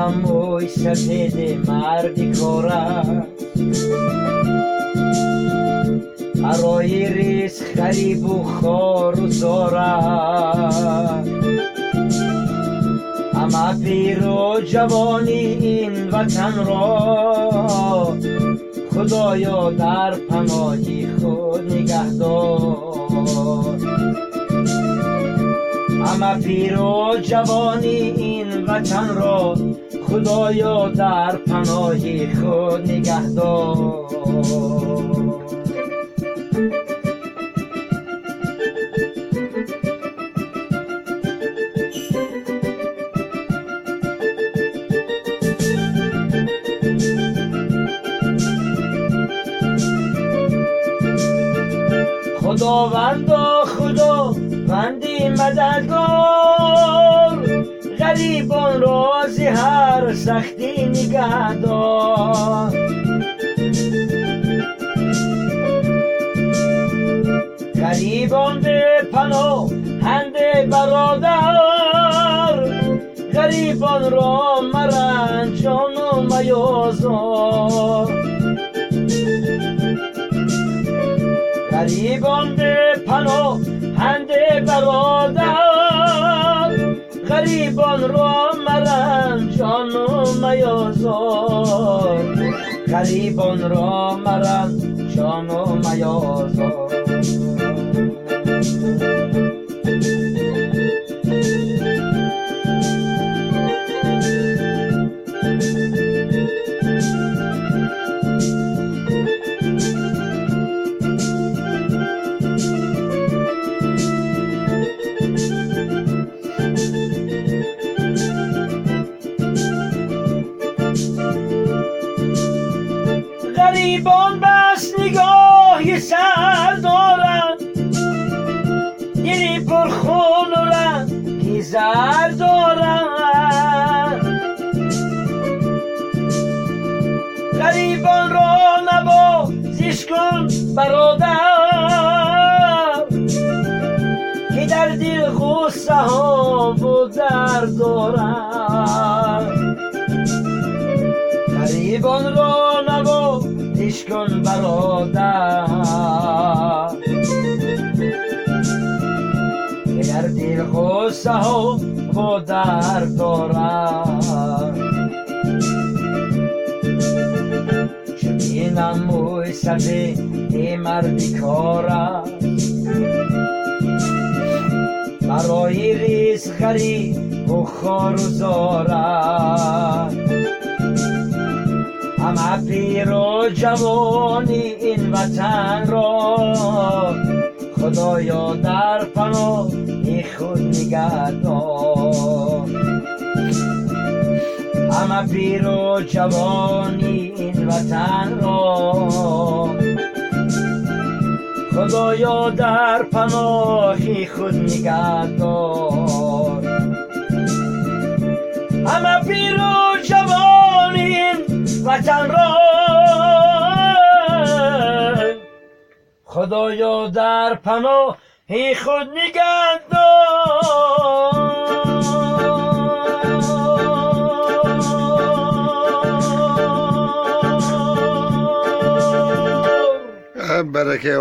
نموی سفید مردی کاره برای ریز خریب و خار و زاره اما پیر و جوانی این وطن را خدایا در پناهی خود نگه دار اما پیر و جوانی این وطن را خدایا در پناهی خود نگه دار خداوندی مددگار غریبان را ز هر سختی نگه دار غریبان به پناهند برادر غریبان را مرنج جان و میازار غریبان به پناهند برادر غریبان را مرنج جان و میازار غریبان را مرنج جان و میازار غریبان بس نگاهی سر دارند دلی پر خون و رنگی زر دارند غریبان را نوازش کن برادر که در دل غصه ها و درد دارند غریبان را نوازش کن برادر که در دل غصه ها و درد دارد چنینم موی سفید مردی کار است برای ریز غریب و خار و زار است اما پیر و جوانی این وطن را خدایا در پناهی خود نگه دار اما پیر و جوانی این وطن را خدایا در پناهی خود نگه دار اما پیر و جوانی این وطن را خدایا در پناهی خود نگه دار برکه